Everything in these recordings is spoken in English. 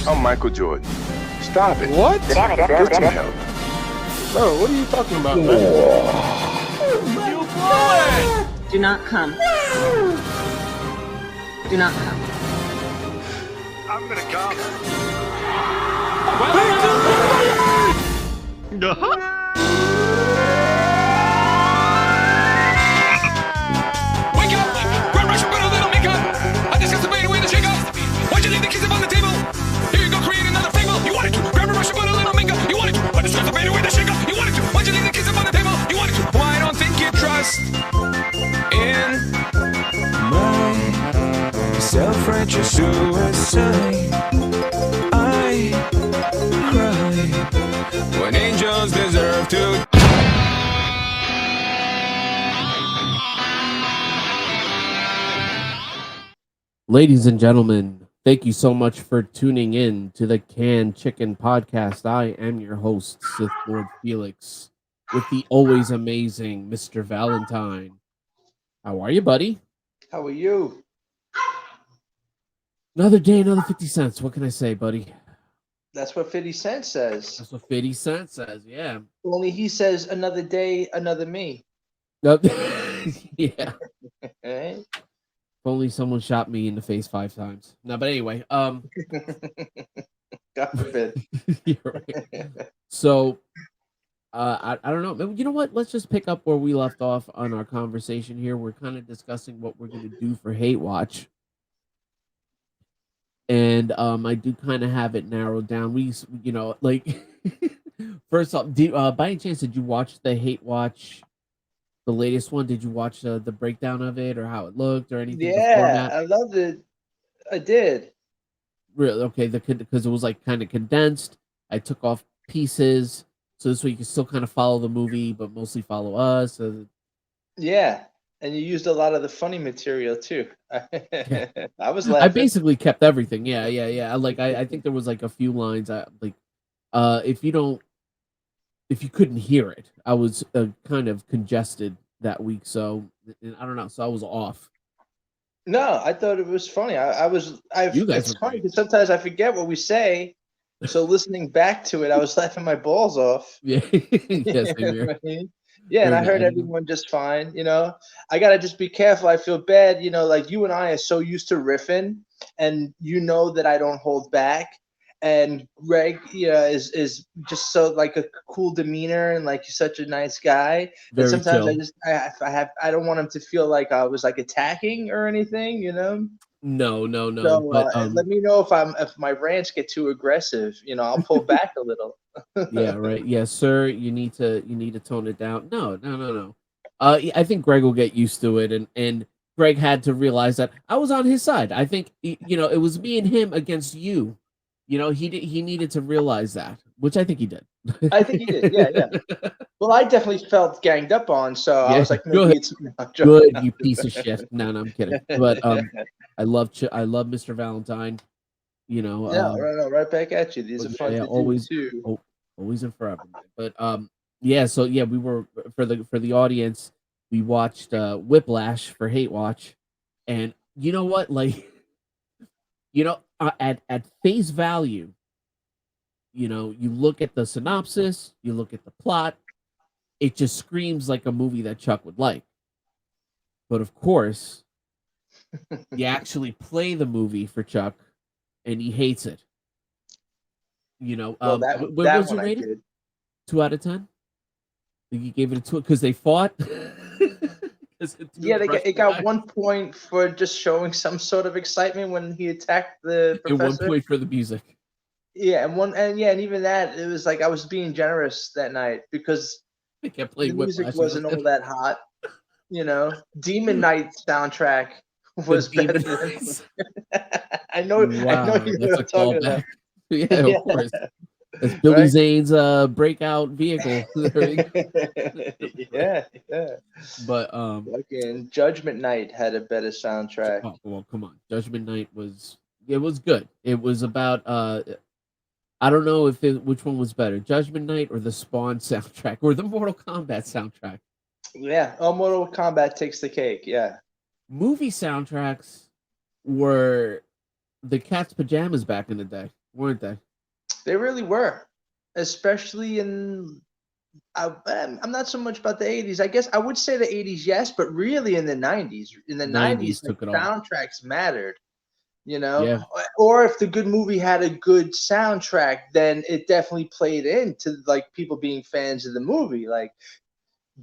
I'm Michael Jordan. Stop it. What? Get some help. Bro, what are you talking about, man? You blew it! Do not come. Do not come. I'm gonna come. Wake up! Grab Russian butter, little Mika! I discussed the way to win the shake-up! Why'd you leave the kids up on the table? Here you go, create another fable! You wanted to! Grab a Russian butter, little Mika! You wanted to! I discussed the way to win the shake-up! You wanted to! Why'd you leave the kids up on the table? You wanted to! Well, I don't think you trust in my self-righteous suicide. I cry when angels deserve to. Ladies and gentlemen, thank you so much for tuning in to the Canned Chicken Podcast. I am your host, SithLordFelix, with the always amazing Mr. Valentine. How are you, buddy? How are you? Another day, another 50 cents. What can I say, buddy? That's what 50 Cent says. That's what 50 Cent says, yeah. Only he says another day, another me. Nope. Yeah. Right? If only someone shot me in the face 5 times. No, but anyway, God forbid. you're right. So, I don't know. You know what? Let's just pick up where we left off on our conversation here. We're kind of discussing what we're going to do for Hate Watch. And I do kind of have it narrowed down. We, like, first off, by any chance, did you watch the Hate Watch, the latest one? Did you watch the breakdown of it or how it looked or anything? Yeah, I loved it. I did. Really? Okay, because it was like kind of condensed. I took off pieces, so this way you can still kind of follow the movie, but mostly follow us. Yeah, and you used a lot of the funny material too. I was I laughing. basically kept everything. Yeah. I think there was like a few lines. If you couldn't hear it, I was kind of congested that week, so I don't know. So I was off. No, I thought it was funny. You guys It's were funny great. because sometimes I forget what we say. So listening back to it, I was laughing my balls off. Yeah, yes, Yeah, and I During the heard editing. everyone just fine. I gotta just be careful. I feel bad. Like you and I are so used to riffing, and you know that I don't hold back. And Greg, is just so like a cool demeanor and like he's such a nice guy. But Very sometimes chill. I don't want him to feel like I was like attacking or anything. No. So But let me know if my rants get too aggressive. I'll pull back a little. yeah, right. Yeah, sir. You need to tone it down. No. I think Greg will get used to it, and Greg had to realize that I was on his side. I think it was me and him against you. He needed to realize that, which I think he did. I think he did. Yeah. Well, I definitely felt ganged up on, so I Yeah, was like, maybe good. it's not Good, you piece of shit. No, I'm kidding. But I love Mr. Valentine. Yeah, right back at you. These are fun to always, do too. always and forever. But yeah. So yeah, we were for the audience. We watched Whiplash for Hate Watch, and you know what? Like, at face value, you look at the synopsis, you look at the plot, it just screams like a movie that Chuck would like. But of course, you actually play the movie for Chuck, and he hates it. Well, What that was your one I rating? did. 2 out of 10. You gave it a 2 because they fought. Yeah, it got 1 point for just showing some sort of excitement when he attacked the And 1 professor. point for the music. Yeah, and even that, it was like I was being generous that night because They kept the playing music Whiplash. wasn't all that hot. Demon Knight soundtrack was better Demon than. Knights. I know Wow, you know that's what a I'm talking about. callback. Yeah, Yeah. of course. That's Billy Right? Zane's breakout vehicle. Yeah. But Fucking Judgment Night had a better soundtrack. oh, well, come on. Judgment Night was good. It was about I don't know which one was better, Judgment Night or the Spawn soundtrack or the Mortal Kombat soundtrack. Yeah, Mortal Kombat takes the cake. Yeah. Movie soundtracks were the Cat's Pajamas back in the day. weren't they? They really were, especially in. I'm not so much about the 80s. I guess I would say the 80s, yes, but really in the 90s. In the 90s, 90s the took it all. soundtracks mattered, you know? Yeah. Or if the good movie had a good soundtrack, then it definitely played into like people being fans of the movie. Like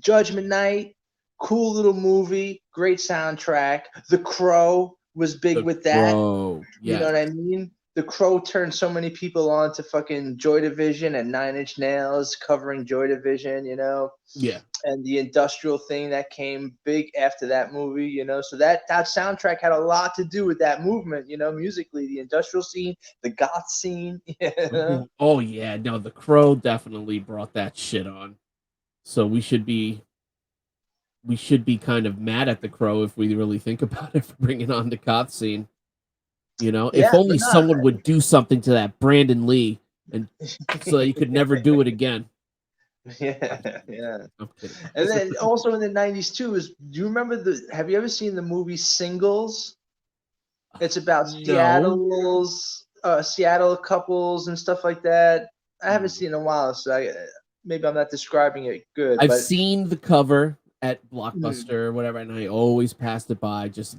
Judgment Night, cool little movie, great soundtrack. The Crow was big with that. Bro, You know yes. what I mean? The Crow turned so many people on to fucking Joy Division and Nine Inch Nails covering Joy Division, you know, Yeah. and the industrial thing that came big after that movie, you know. So that soundtrack had a lot to do with that movement, you know, musically, the industrial scene, the goth scene. You know? Oh yeah, no, the Crow definitely brought that shit on. So we should be kind of mad at the Crow if we really think about it for bringing on the goth scene. You know, if Yeah, only but someone would do something to that Brandon Lee, and so that you could never do it again. Yeah, yeah. I'm kidding. And then also in the 90s too is, do you remember have you ever seen the movie Singles? It's about No. Seattle couples and stuff like that. I haven't Mm. seen it in a while, so maybe I'm not describing it good. I've But seen the cover at Hmm. Blockbuster or whatever, and I always passed it by, just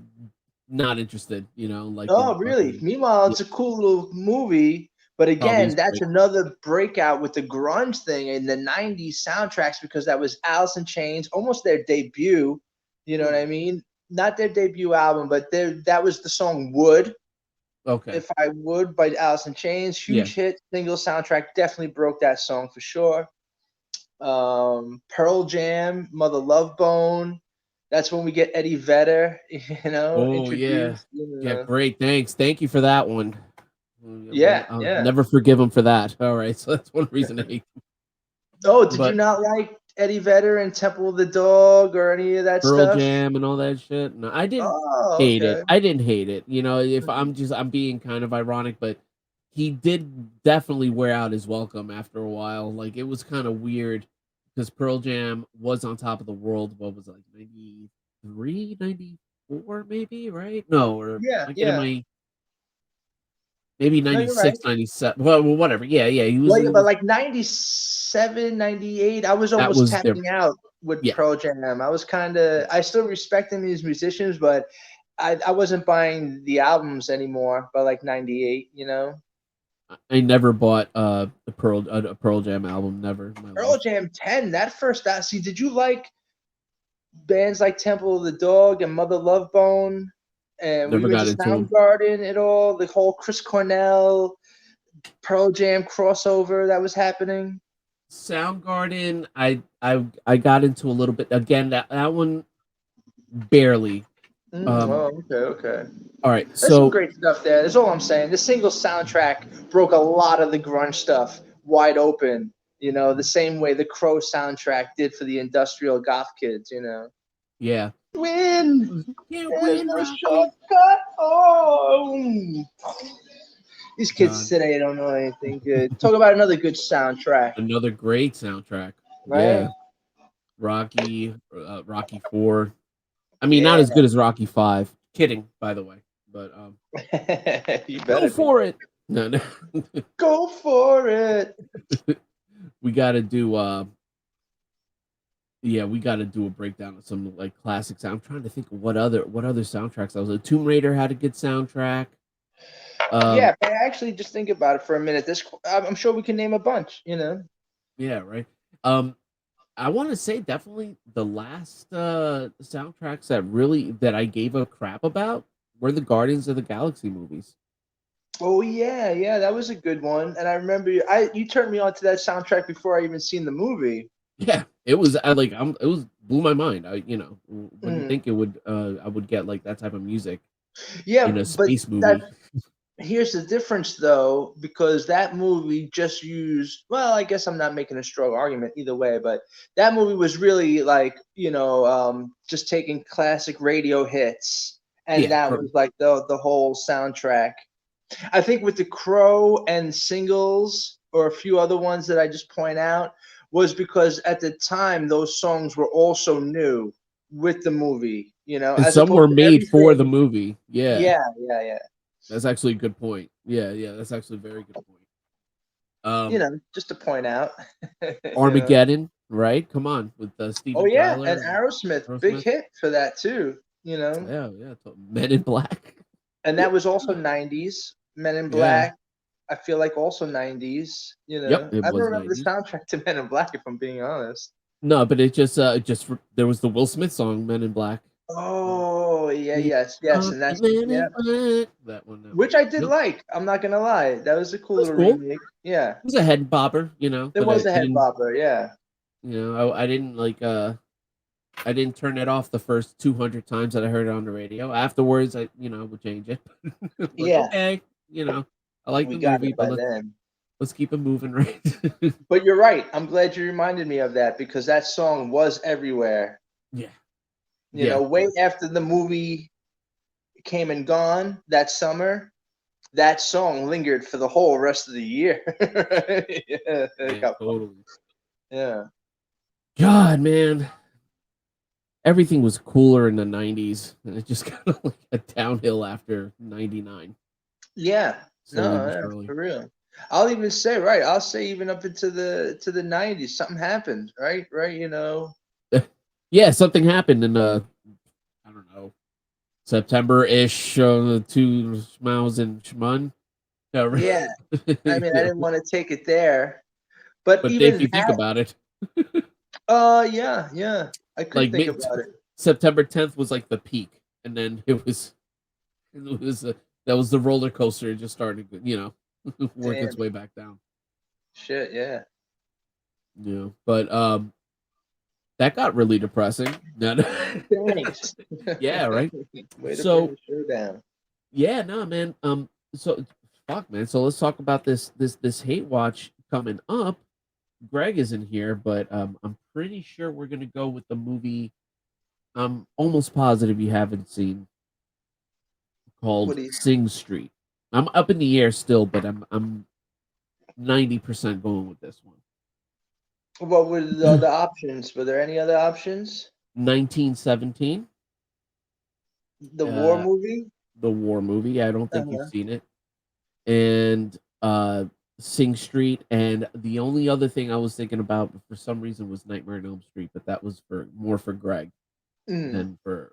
not interested, you know, like Oh, in really? fucking Meanwhile, yeah, it's a cool little movie. But probably again, is that's great. another breakout with the grunge thing in the 90s soundtracks, because that was Alice in Chains, almost their debut. You know what I mean? Not their debut album, but that was the song Would. Okay. If I Would by Alice in Chains. Yeah. Huge hit, single soundtrack. Definitely broke that song for sure. Pearl Jam, Mother Love Bone. That's when we get Eddie Vedder, you know, Oh yeah. introduced. You Yeah, know. great. Thank you for that one. Yeah, I'll yeah. never forgive him for that. All right, so that's one reason I hate him. Oh, did you But not like Eddie Vedder and Temple of the Dog or any of that Pearl stuff? Jam and all that shit. No, I didn't Oh, hate it. okay. I didn't hate it. You know, if Mhm. I'm being kind of ironic, but he did definitely wear out his welcome after a while. Like it was kind of weird because Pearl Jam was on top of the world. What was it, like 93, 94 maybe, right? No, or am Yeah, I getting yeah. my maybe No, you're right. 96, 97. Well, whatever. Yeah, yeah. He was Well, it yeah, but was like 97, 98, I was that almost was their tapping out with yeah. Pearl Jam. I still respect them as musicians, but I wasn't buying the albums anymore by like 98, you know? I never bought a Pearl Jam album, never in my Pearl life. Jam 10, that first, see, did you like bands like Temple of the Dog and Mother Love Bone? And were Never you into got into them. Soundgarden at all? The whole Chris Cornell, Pearl Jam crossover that was happening? Soundgarden, I got into a little bit. Again, that one barely. Oh, okay. All right, There's some so great stuff there. That's all I'm saying. The single soundtrack broke a lot of the grunge stuff wide open. You know, the same way the Crow soundtrack did for the industrial goth kids. You know, yeah. win. Can't There's win, no Rocky. shortcut. Oh, these kids God, today don't know anything good. Talk about another good soundtrack, another great soundtrack. right? Yeah, Rocky 4. I mean, not Yeah, as good as Rocky 5. Kidding, by the way, but you go better be. for it. No, no. Go for it. We got to do yeah, we got to do a breakdown of some like classics. I'm trying to think of what other soundtracks. I was like, Tomb Raider had a good soundtrack. Yeah, but actually, just think about it for a minute. I'm sure we can name a bunch. You know. Yeah, right. I want to say definitely the last soundtracks that I gave a crap about were the Guardians of the Galaxy movies. Oh yeah, that was a good one. And I remember you turned me on to that soundtrack before I even seen the movie. Yeah, it was it was blew my mind. I wouldn't Mhm. think it would I would get like that type of music Yeah, in a but space that movie. here's the difference though, because that movie just used. Well, I guess I'm not making a strong argument either way, but that movie was really like just taking classic radio hits, and Yeah, that was like the whole soundtrack. I think with the Crow and Singles or a few other ones that I just point out was because at the time those songs were also new with the movie, you know, and as some opposed were to made for the everything. movie. Yeah. Yeah. That's actually a good point. Yeah, that's actually a very good point. You know, just to point out. You know? Armageddon, right? Come on, with Steven Oh yeah, Tyler and Aerosmith, big hit for that too. You know. Yeah. Men in Black. And that was also 90s. Men in Black, I feel like also 90s. You know, Yep, it I don't was remember 90s. the soundtrack to Men in Black, if I'm being honest. No, but it just there was the Will Smith song "Men in Black." Oh yeah, yes, and that's Men yeah. in Black. That one, Which I did Yep. like. I'm not gonna lie, that was a cool That's little cool. remake. Yeah, It was a head bobber, you know. it but was a I head didn't, bobber. Yeah, you know, I didn't like I didn't turn it off the first 200 times that I heard it on the radio. Afterwards, I would change it. Like, yeah. okay, I like We the got movie, it by but then. let's keep it moving, right? But you're right. I'm glad you reminded me of that because that song was everywhere. Yeah. You know, way after the movie came and gone that summer, that song lingered for the whole rest of the year. Yeah, Man, totally. yeah. God, man. Everything was cooler in the 90s, and it just kind of like a downhill after 99. Yeah. Slowly No, but yeah, surely. for real. I'll even say, right, I'll say even up into the 90s, something happened, right? Right, you know. Yeah, something happened in I don't know, September-ish, 2000. Yeah. I mean, I didn't want to take it there. But But even if you think that, about it, yeah. I could like think about it. September 10th was like the peak, and then it was that was the roller coaster. It just started, work its way back down. Shit, yeah. But that got really depressing. Thanks. Yeah, right. Way to So bring the show down. yeah, no, man. So fuck, man. So let's talk about this hate watch coming up. Greg isn't here, but I'm pretty sure we're gonna go with the movie. I'm almost positive you haven't seen, called Sing Street. I'm up in the air still, but I'm 90% going with this one. What were the other options? Were there any other options? 1917. The war movie? The war movie. I don't think you've seen it. And Sing Street, and the only other thing I was thinking about for some reason was Nightmare on Elm Street, but that was more for Greg than for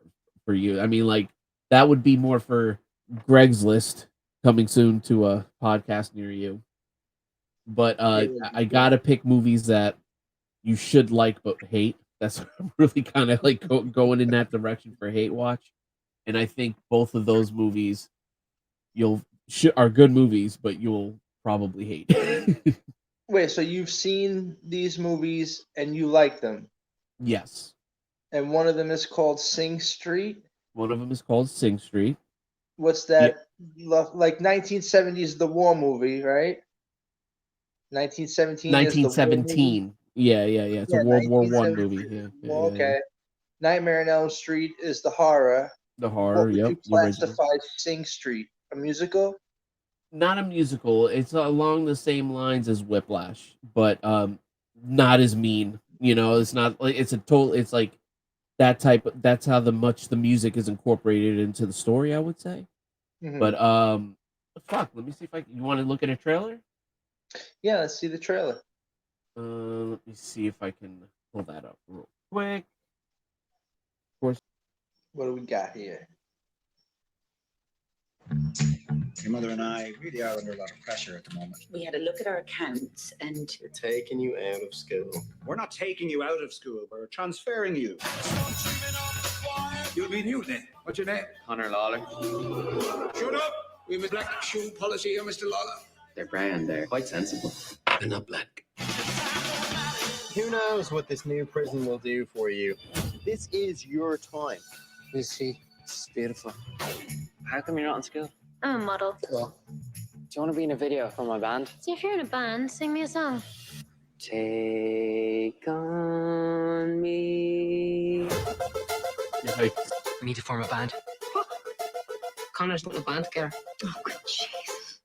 you. I mean, like, that would be more for Greg's list coming soon to a podcast near you. But I gotta pick movies that you should like but hate. That's I'm really kind of like going in that direction for hate watch. And I think both of those movies are good movies, but you'll probably hate. Wait, so you've seen these movies and you like them? Yes. And one of them is called Sing Street? One of them is called Sing Street. What's that? Like 1970s, the war movie, right? 1917. 1917. Yeah. It's a World War I movie. Yeah. Okay. Nightmare on Elm Street is the horror. The horror, what would you classify Sing Street? A musical? Not a musical. It's along the same lines as Whiplash, but not as mean. It's not like it's like that type. That's how the music is incorporated into the story, I would say. Mm-hmm. But fuck. Let me see if you want to look at a trailer. Yeah, let's see the trailer. Let me see if I can pull that up real quick. Of course. What do we got here? Your mother and I really are under a lot of pressure at the moment. We had a look at our accounts and... We're taking you out of school. We're not taking you out of school. We're transferring you. You'll be new then. What's your name? Connor Lawler. Shut up. We have a black shoe policy here, Mr. Lawler. They're brown. They're quite sensible. They're not black. Who knows what this new prison will do for you? This is your time. You see, it's beautiful. How come you're not in school? I'm a model. Cool. Do you want to be in a video for my band? So if you're in a band, sing me a song. Take on me. Yeah, We need to form a band. Connor's not in a band together. Oh, good Jesus.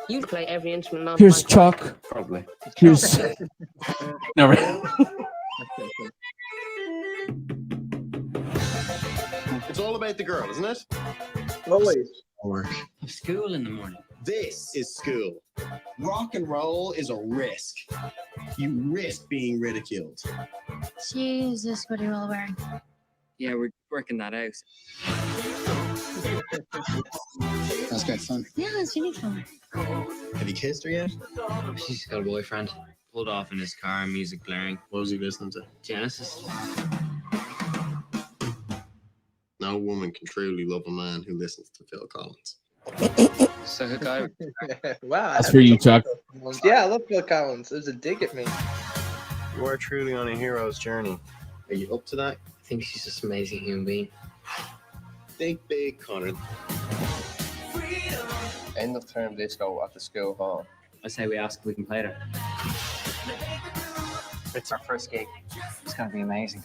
You play every instrument on Here's Chuck. Probably. Here's no, right? It's all about the girl, isn't it? Always. Have school in the morning. This is school. Rock and roll is a risk. You risk being ridiculed. Jesus, what are you all wearing? Yeah, we're working that out. That's great fun. Yeah, it's really fun. Have you kissed her yet? She's got a boyfriend. Pulled off in his car, music blaring. What was he listening to? Genesis. No woman can truly love a man who listens to Phil Collins. So who got Wow. That's for you, Chuck. Yeah, I love Phil Collins. There's a dig at me. You are truly on a hero's journey. Are you up to that? I think she's just an amazing human being. Think big, Connor. End of term disco at the school hall. I say we ask if we can play there. It's our first gig. It's gonna be amazing.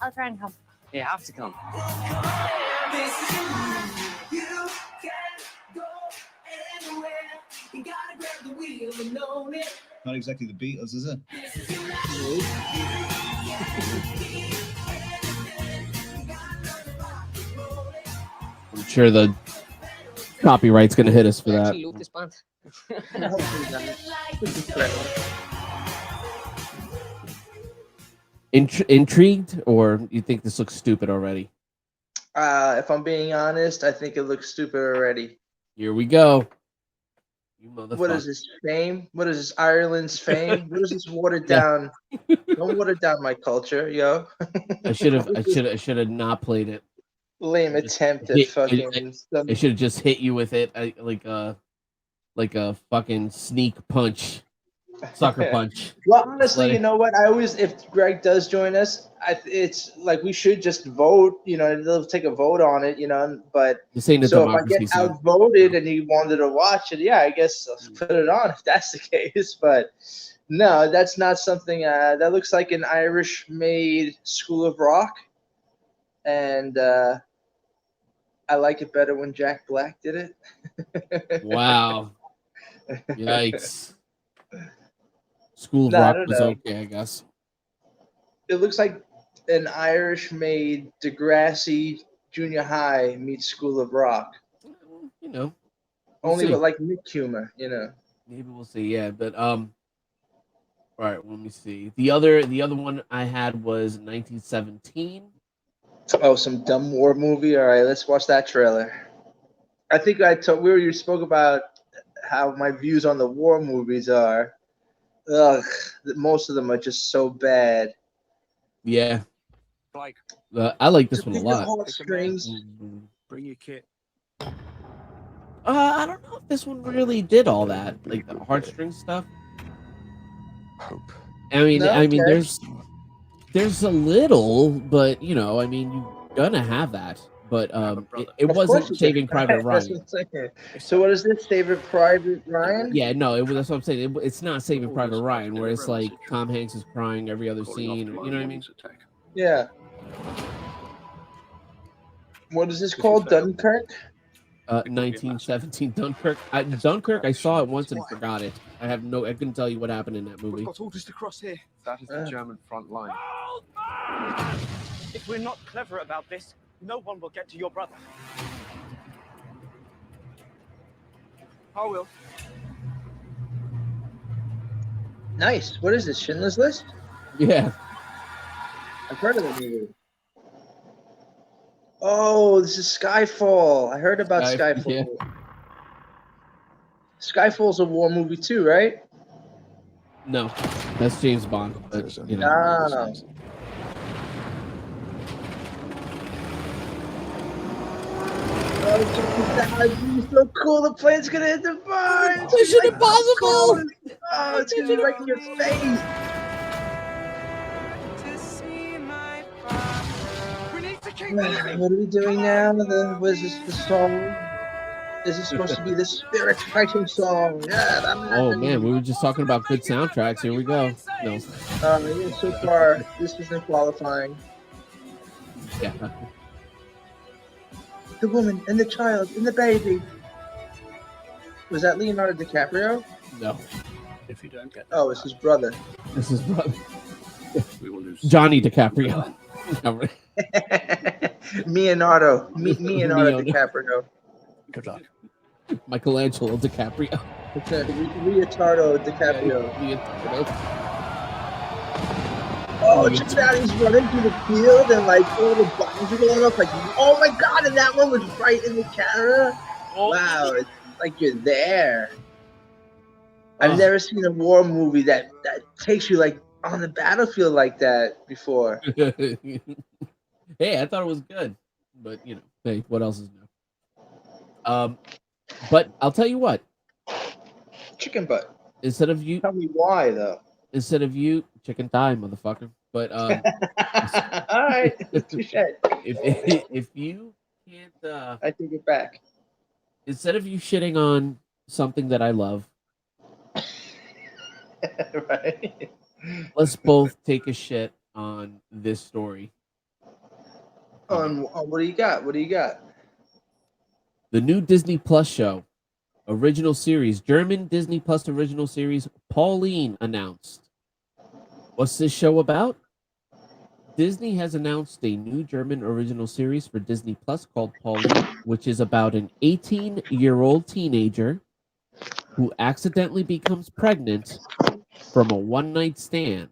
I'll try and come. You have to come. Not exactly the Beatles, is it? I'm sure the copyright's going to hit us for I that. actually love this band. Intrigued, or you think this looks stupid already? If I'm being honest, I think it looks stupid already. Here we go. You What is this, fame? What is this, Ireland's fame? What is this watered down? Don't water down my culture, yo. I should have not played it. Lame attempt at fucking. I should have just hit you with it like a fucking sneak punch, sucker punch. Well, honestly, you know what? I always, if Greg does join us, it's like we should just vote. You know, they'll take a vote on it. You know, but This ain't a so if I democracy. get outvoted and he wanted to watch it, yeah, I guess I'll put it on if that's the case. But no, that's not something. That looks like an Irish-made School of Rock, and I like it better when Jack Black did it. Wow. Yikes. School of Rock was okay, I guess. It looks like an Irish-made Degrassi Junior High meets School of Rock. You know, only with like Nick humor. You know, maybe we'll see. Yeah, but all right. Let me see. The other one I had was 1917. Oh, some dumb war movie. All right, let's watch that trailer. I think we spoke about how my views on the war movies are. Ugh, most of them are just so bad. Yeah. Like, I like this one a lot. Bring your kit. I don't know if this one really did all that, like the heartstring stuff. Hope. I mean, there's a little, but you know, I mean, you're gonna have that. But it wasn't Saving Private Ryan. So what is this, Saving Private Ryan? Yeah, no, that's what I'm saying. It's not Saving Private Ryan, where it's like Tom Hanks is crying every other scene. You know what I mean? Yeah. What is this called? Dunkirk? 1917 Dunkirk. Dunkirk, I saw it once and forgot it. I couldn't tell you what happened in that movie. We've got orders to cross here. That is the German front line. If we're not clever about this, no one will get to your brother. I will. Nice. What is this, Schindler's List? Yeah. I've heard of the movie. Oh, this is Skyfall. I heard about Skyfall. Yeah. Skyfall's a war movie too, right? No, that's James Bond. But, you know. Oh. Oh, so cool. The plane's gonna hit the bar. Mission Impossible. Oh, it's gonna be right in your face. What are we doing now? Was this the song? Is this supposed to be the spirit fighting song? Yeah. Oh man, we were just talking about good soundtracks. Here we go. No. Yeah, so far, this isn't qualifying. Yeah. The woman and the child and the baby. Was that Leonardo DiCaprio? No. If you don't get oh, it's his brother. This is brother. We will lose Johnny DiCaprio. Leonardo DiCaprio. Good luck. Michelangelo DiCaprio. Leonardo DiCaprio. Leonardo. Oh, check it out! He's running through the field, and like all the bombs are going up. Like, oh my god! And that one was right in the camera. Wow, it's like you're there. I've never seen a war movie that takes you like on the battlefield like that before. Hey, I thought it was good, but you know, hey, what else is new? But I'll tell you what. Chicken butt. Instead of you, tell me why though. Instead of you, chicken thigh, motherfucker. But all right, if you can't, I take it back. Instead of you shitting on something that I love, right? Let's both take a shit on this story. On what do you got? What do you got? The new Disney Plus show, original series, German Disney Plus original series, Pauline announced. What's this show about? Disney has announced a new German original series for Disney Plus called Pauline, which is about an 18-year-old teenager who accidentally becomes pregnant from a one-night stand.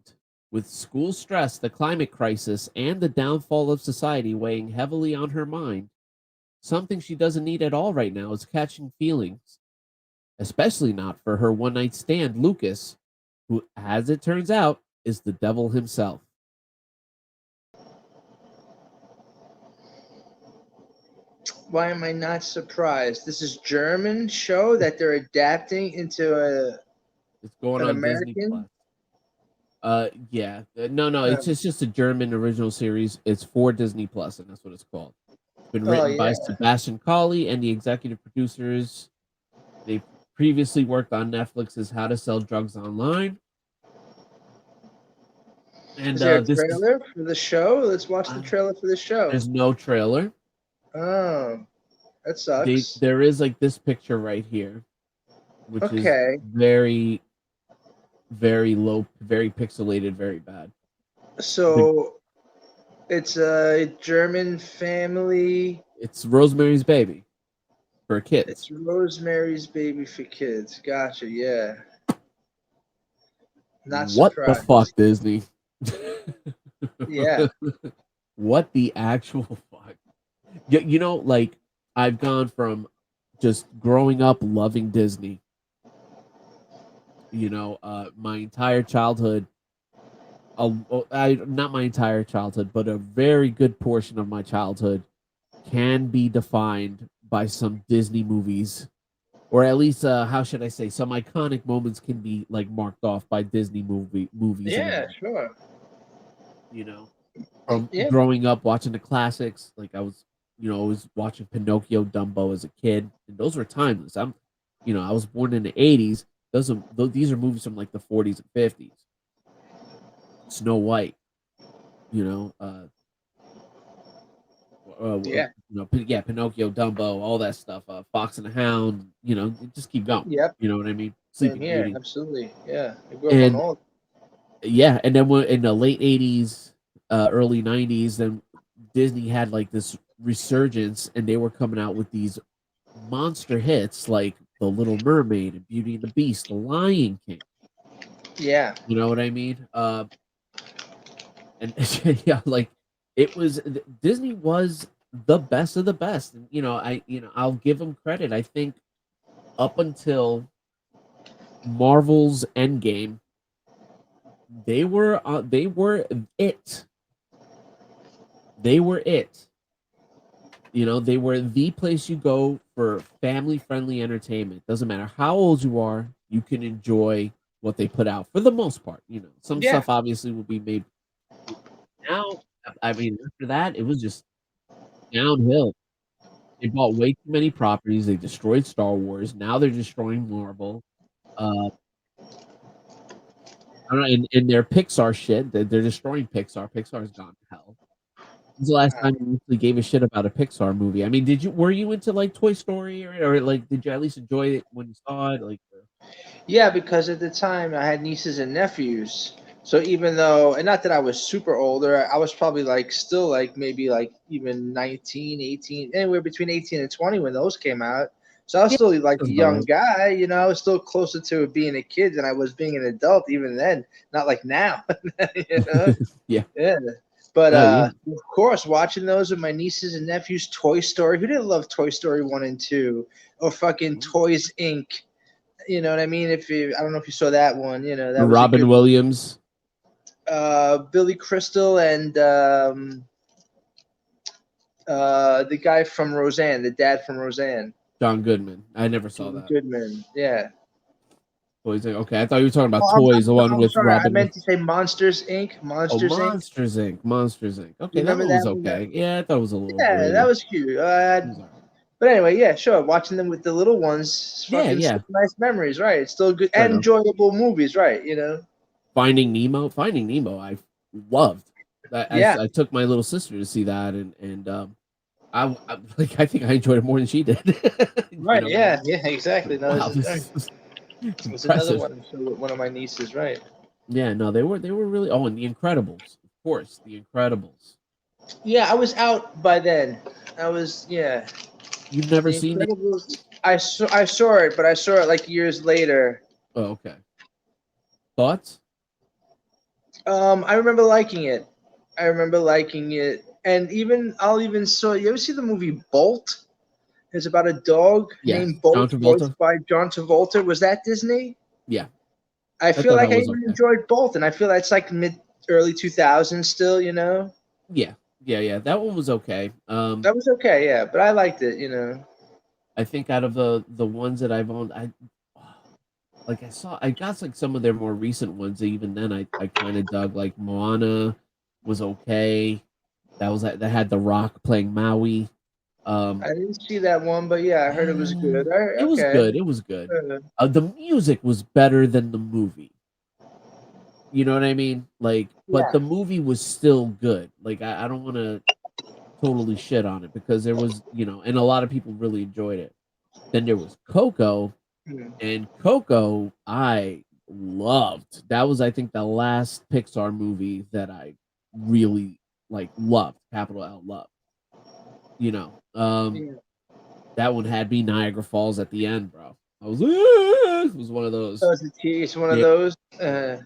With school stress, the climate crisis, and the downfall of society weighing heavily on her mind, something she doesn't need at all right now is catching feelings. Especially not for her one-night stand, Lucas, who, as it turns out, is the devil himself. Why am I not surprised? This is German show that they're adapting into It's going an on American? Disney Plus. Yeah. No, it's just a German original series. It's for Disney Plus, and that's what it's called. It's been written by Sebastian Colley and the executive producers. They previously worked on Netflix's How to Sell Drugs Online. And is there a trailer for the show? Let's watch the trailer for the show. There's no trailer. Oh, that sucks. There is like this picture right here, which is very, very low, very pixelated, very bad. So it's a German family. It's Rosemary's Baby for kids. It's Rosemary's Baby for kids. Gotcha. Yeah. Not what surprised. the fuck, Disney? Yeah. What the actual fuck? You know, like, I've gone from just growing up loving Disney. You know, my entire childhood, not my entire childhood, but a very good portion of my childhood can be defined by some Disney movies, or at least, how should I say, some iconic moments can be like marked off by Disney movies. Yeah, sure. You know, from growing up watching the classics, like I was watching Pinocchio, Dumbo as a kid, and those were timeless. I was born in the 80s. These are movies from like the 40s and 50s. Snow White, Pinocchio, Pinocchio, Dumbo, all that stuff. Fox and the Hound, just keep going. Yep. You know what I mean? Sleeping Beauty. Absolutely. Yeah. I grew up on all. Yeah, and then in the late 80s, early 90s, then Disney had like this resurgence, and they were coming out with these monster hits like The Little Mermaid and Beauty and the Beast, The Lion King. Yeah. You know what I mean? And yeah, like Disney was the best of the best. And I'll give them credit. I think up until Marvel's Endgame, they were it. They were it. They were the place you go for family-friendly entertainment. Doesn't matter how old you are, you can enjoy what they put out for the most part. Some stuff obviously will be made. Now, I mean, after that, it was just downhill. They bought way too many properties. They destroyed Star Wars. Now they're destroying Marvel. I don't know, in their Pixar shit, they're destroying Pixar. Pixar's gone to hell. When's the last time you really gave a shit about a Pixar movie? I mean, were you into like Toy Story or like did you at least enjoy it when you saw it? Like, yeah, because at the time I had nieces and nephews. So even though, and not that I was super older, I was probably like still like maybe like even 19, 18, anywhere between 18 and 20 when those came out. So I was still like a that's young about guy, you know. I was still closer to being a kid than I was being an adult, even then. Not like now, you know. Yeah. Yeah. But No, yeah. of course, watching those with my nieces and nephews, Toy Story. Who didn't love Toy Story 1 and 2? Or fucking Toys Inc. You know what I mean? I don't know if you saw that one, you know, that was a Robin good Williams. Billy Crystal and the guy from Roseanne, the dad from Roseanne. John Goodman. I never saw John that. Goodman, yeah. Toys Inc. Okay, I thought you were talking about Oh, Toys, the one I'm with sorry, I Robin. meant to say Monsters Inc. Oh, Monsters Inc. Monsters Inc. Monsters Inc. Okay, You that remember one was that one? okay. Yeah, I thought it was a little. Yeah, rated. that was cute. But anyway, yeah, sure. Watching them with the little ones, fucking Yeah. still nice memories, right? It's still good, Fair enough. enjoyable movies, right? You know. Finding Nemo, I loved. Yeah. I took my little sister to see that, and I think I enjoyed it more than she did. You Right. know? Yeah. Yeah. Exactly. No, Wow, this this is is another impressive. one. So one of my nieces, right? Yeah, no, they were really. Oh, and The Incredibles, of course, The Incredibles. Yeah, I was out by then. Yeah. You've never The seen it? Incredibles. I saw it, but I saw it like years later. Oh, okay. Thoughts? I remember liking it. And I'll even saw. You ever see the movie Bolt? It's about a dog Yes, named Bolt, John Travolta. voiced by John Travolta. Was that Disney? Yeah, I feel thought like that I was even okay. enjoyed Bolt, and I feel that's like early 2000s still. You know. Yeah. That one was okay. That was okay, yeah, but I liked it. You know. I think out of the ones that I've owned, I got like some of their more recent ones. Even then, I kind of dug. Like Moana was okay. That had The Rock playing Maui. I didn't see that one, but yeah, I heard it was good. It was good. It was good. The music was better than the movie. You know what I mean? Like, but the movie was still good. Like, I don't want to totally shit on it because there was, and a lot of people really enjoyed it. Then there was Coco, and Coco I loved. That was, I think, the last Pixar movie that I really loved. Capital L loved. That one had me Niagara Falls at the end, bro. I was it was one of those. Oh, it's one of those. No,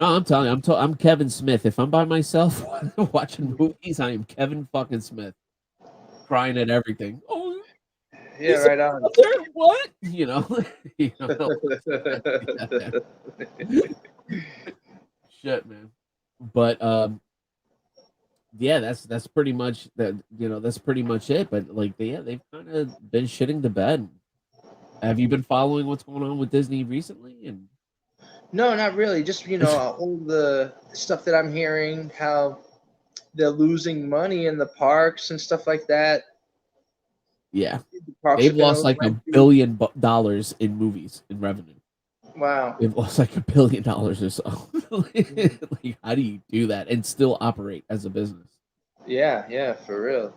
I'm telling you, I'm Kevin Smith. If I'm by myself watching movies, I am Kevin fucking Smith, crying at everything. Oh, yeah, right on. What? Shit, man. But yeah, that's pretty much that. That's pretty much it. But they've kind of been shitting the bed. Have you been following what's going on with Disney recently? And no, not really. Just all the stuff that I'm hearing, how they're losing money in the parks and stuff like that. Yeah, they've lost like $1 billion in movies in revenue. Wow, they've lost like $1 billion or so. Like, how do you do that and still operate as a business? Yeah, for real.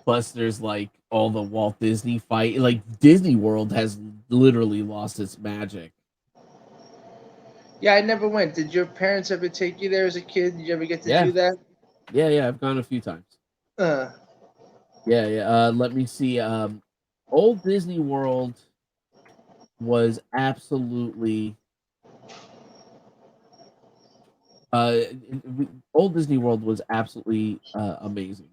Plus there's like all the Walt Disney fight. Like Disney World has literally lost its magic. Yeah, I never went. Did your parents ever take you there as a kid? Did you ever get to do that? Yeah, I've gone a few times. Yeah. Let me see. Old Disney World was absolutely Old Disney World was absolutely amazing.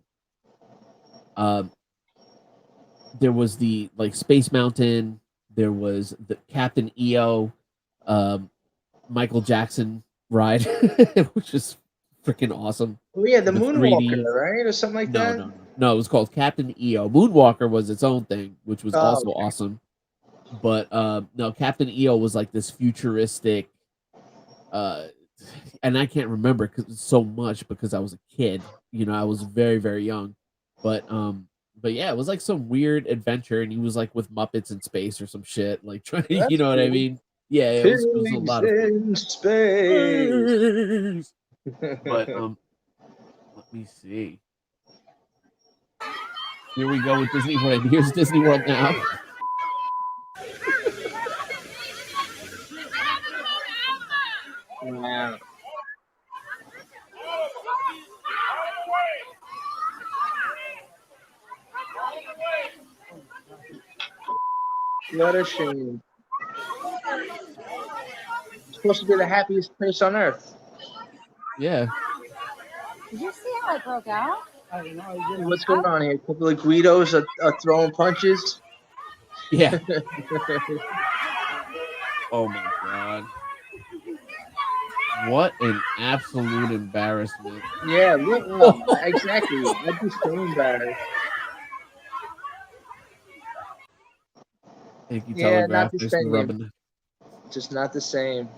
There was the Space Mountain, there was the Captain EO Michael Jackson ride, which is freaking awesome. Oh yeah, the Moonwalker, right? Or something like that? No, it was called Captain EO. Moonwalker was its own thing, which was also awesome. But no, Captain EO was like this futuristic and I can't remember so much because I was a kid. I was very, very young. But yeah, it was like some weird adventure, and he was like with Muppets in space or some shit, like trying. You know what I mean? Yeah, it was a lot of fun. In space. But let me see. Here we go with Disney World. Here's Disney World now. Wow. What a shame. It's supposed to be the happiest place on earth. Yeah. Did you see how I broke out? What's going on here? A couple of Guidos are throwing punches. Yeah. Oh my god. What an absolute embarrassment. Yeah, exactly. I'd be so embarrassed. Thank you, Yeah, Telegraph. not the Thanks for same. rubbing. Just not the same.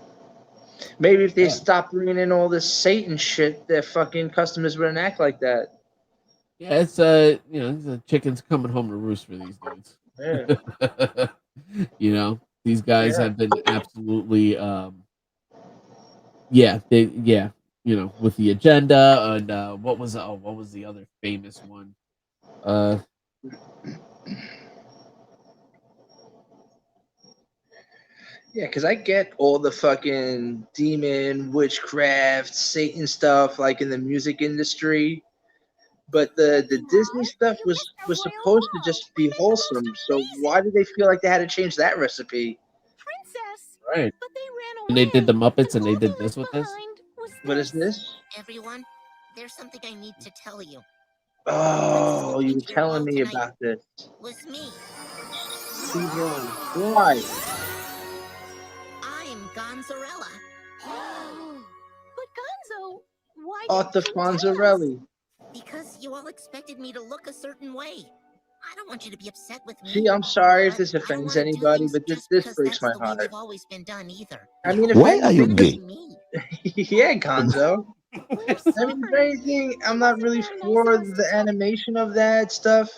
Maybe if they stop bringing in all this Satan shit, their fucking customers wouldn't act like that. Yeah, it's the chicken's coming home to roost for these dudes. Yeah. These guys Yeah. have been absolutely with the agenda and what was the other famous one? Yeah, because I get all the fucking demon, witchcraft, Satan stuff like in the music industry, but the Disney stuff was supposed to just be wholesome. So why did they feel like they had to change that recipe? Princess. Right. But they ran And they away. did the Muppets and they did this with this. What is this? Everyone, there's something I need to tell you. Oh, you were telling me about this. Was me. Why? I'm Gonzarella. But Gonzo, why Arthur didn't you tell us? Fonzarelli. Because you all expected me to look a certain way. I don't want you to be upset with me. See, I'm sorry if but this I don't offends wanna do anybody, things but just this because breaks that's my the way heart. they've always been done either. I mean, if Why are you anything, gay? Me. yeah, Gonzo. I mean, if anything, I'm not really for the animation of that stuff,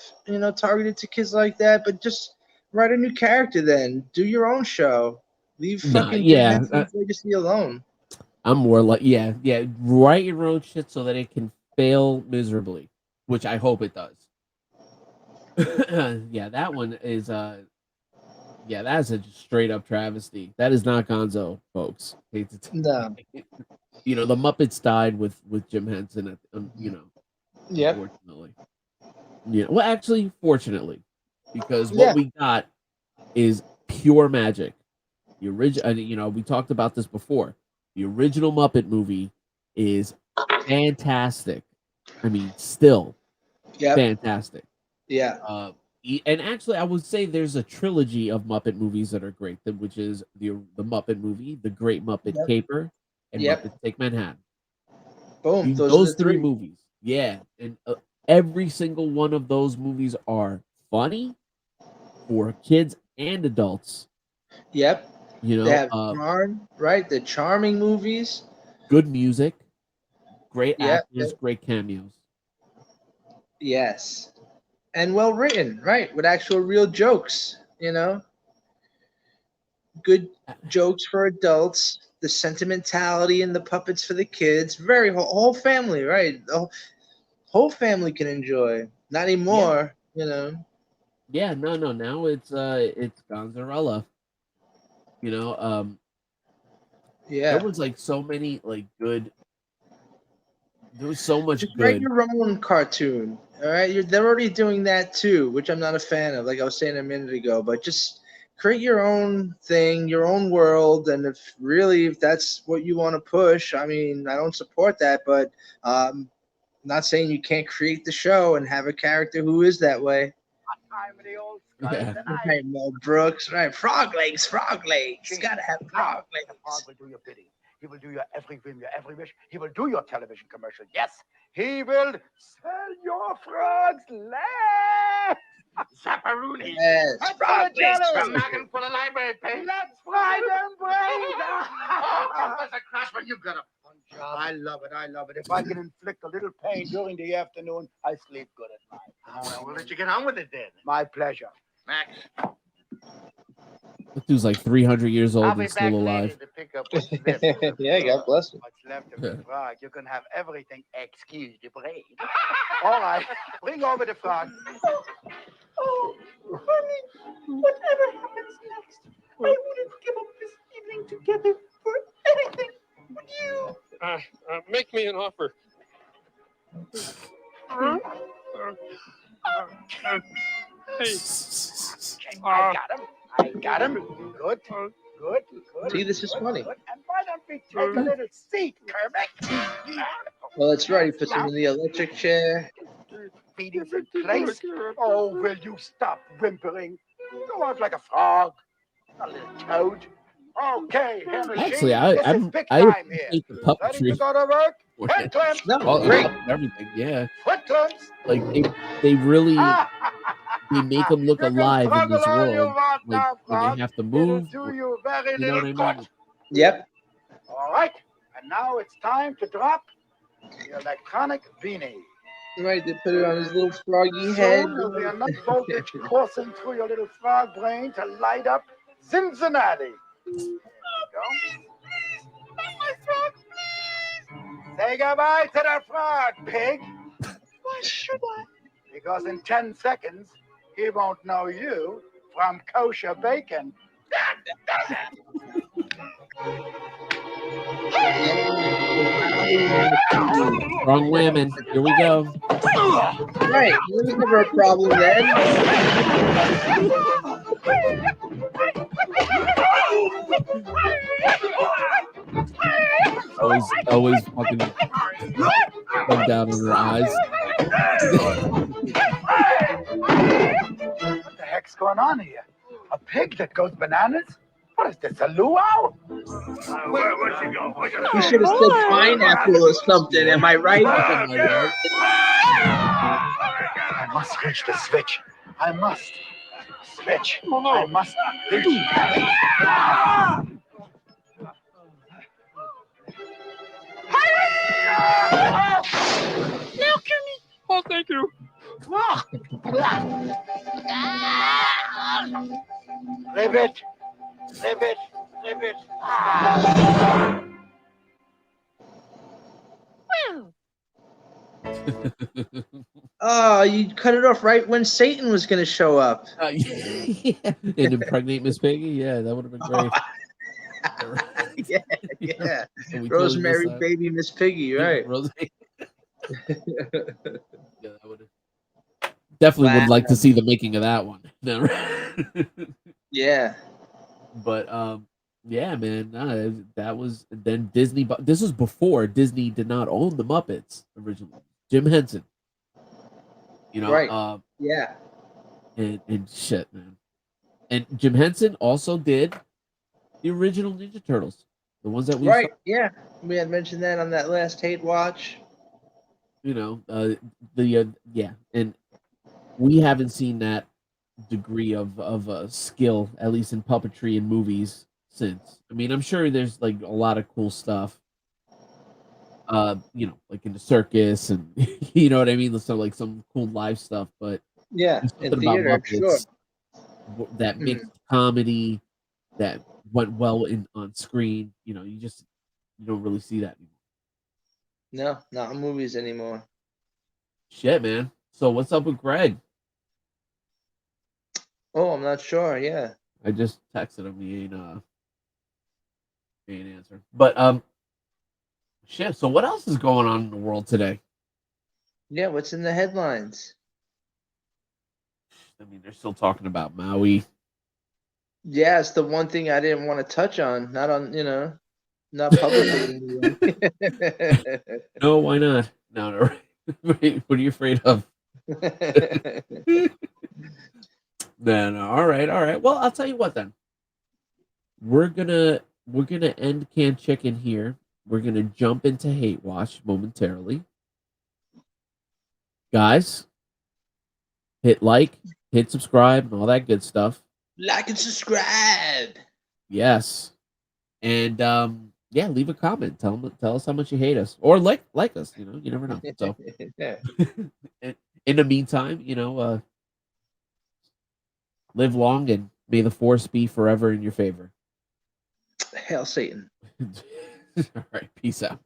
targeted to kids like that, but just write a new character then. Do your own show. Leave fucking Jim Henson's legacy alone. I'm more like, write your own shit so that it can fail miserably, which I hope it does. Yeah, that one is that's a straight up travesty. That is not Gonzo, folks. No. The Muppets died with Jim Henson Yep. Unfortunately. Well, actually, fortunately, because what we got is pure magic. The original, we talked about this before. The original Muppet movie is fantastic. I mean, still fantastic. Yeah. And actually, I would say there's a trilogy of Muppet movies that are great, which is the Muppet movie, The Great Muppet Caper, and Muppets Take Manhattan. Boom. Those three movies. Yeah. And every single one of those movies are funny for kids and adults. Yep. They have charm, right? The charming movies. Good music. Great actors, great cameos. Yes. And well written, right? With actual real jokes, Good jokes for adults. The sentimentality and the puppets for the kids. Very whole family, right? The whole family can enjoy. Not anymore, Yeah, no. Now it's Gonzarella. There was like so many like good. There was so much Just good. write your own cartoon. All right, they're already doing that too, which I'm not a fan of. Like I was saying a minute ago, but just create your own thing, your own world, and if that's what you want to push, I mean, I don't support that, but not saying you can't create the show and have a character who is that way. I'm the old Right, Mel Brooks, right? Frog legs. Gotta have frog legs. The frog will do your bidding. He will do your every whim, your every wish. He will do your television commercial. Yes, he will sell your frog's legs. Zapparoonie. Yes, frog legs. I'm knocking for the library page. Let's fry them brains. Professor Crossman, you got a fun job. I love it. If I can inflict a little pain during the afternoon, I sleep good at night. All right, we'll let you get on with it then. My pleasure. Max. That dude's like 300 years old I'll be and still back alive. later to pick up what's left. Yeah, God bless him. What's left of the frog? You can have everything. Excuse the brain. All right, bring over the frog. Oh, honey, whatever happens next, I wouldn't give up this evening together for anything. Would you? Make me an offer. I got him. I got him. Good. Good. Good. See, this is funny. Good. And why don't we take a little seat, Kermit? Well, that's right. He puts him in the electric chair. Feeding's in place. Oh, will you stop whimpering? You act like a frog, a little toad. Okay, Henry. Actually, this is I big time here. appreciate the Ready to puppetry. go to work? Head to him. No, great. Everything, yeah. Foot to him. Like they really they make them look You can alive in struggle this all you world. want Like now, when frog. they have to It'll move. do you very You know what I little mean? good. Yep. All right, and now it's time to drop the electronic beanie. Right, they put it on his little froggy head. Soon there'll be enough voltage coursing through your little frog brain to light up Cincinnati. There you go. Say goodbye to the frog, pig. Why should I? Because in 10 seconds, he won't know you from kosher bacon. Wrong women. Here we go. Right, there was never a problem then. Always fucking come down on her eyes. What the heck's going on here? A pig that goes bananas? What is this, a luau? Where'd she go? We should have said pineapple or something, am I right? I must reach the switch. I must. Switch. I must reach. No, Kimmy. Oh, thank you. Ribbit. Ribbit. Ribbit. Oh, you cut it off right when Satan was going to show up. Yeah. And impregnate Miss Piggy? Yeah, that would have been great. Yeah. So we Rosemary, totally missed that. baby, Miss Piggy, right? Yeah, that would definitely would like to see the making of that one. No, Yeah. but yeah, man, that was then Disney. But this was before Disney did not own the Muppets originally. Jim Henson, you know, Right. Yeah. and shit, man. And Jim Henson also did the original Ninja Turtles, the ones that we Right. saw, Yeah. We had mentioned that on that last Hate Watch. you know, yeah, and we haven't seen that degree of skill, at least in puppetry and movies, since. I mean, I'm sure there's like a lot of cool stuff, you know, like in the circus and you know what I mean, so like some cool live stuff, but Yeah. there's In something about theater, sure. Muppets that mixed comedy that went well on screen. You know, you don't really see that anymore. No, not in movies anymore. Shit, man. So what's up with Greg? Oh, I'm not sure. Yeah. I just texted him. He ain't answer. But shit. So what else is going on in the world today? Yeah. What's in the headlines? I mean, they're still talking about Maui. Yeah, it's the one thing I didn't want to touch on. Not on, not publicly. No, why not? No. Wait, what are you afraid of? No. All right. Well, I'll tell you what then. We're gonna end canned chicken here. We're gonna jump into hate watch momentarily. Guys, hit like, hit subscribe, and all that good stuff. Like and subscribe. Yes. And yeah, leave a comment. Tell us how much you hate us. Or like us, you know, you never know. So Yeah. in the meantime, live long and may the force be forever in your favor. Hail Satan. All right, peace out.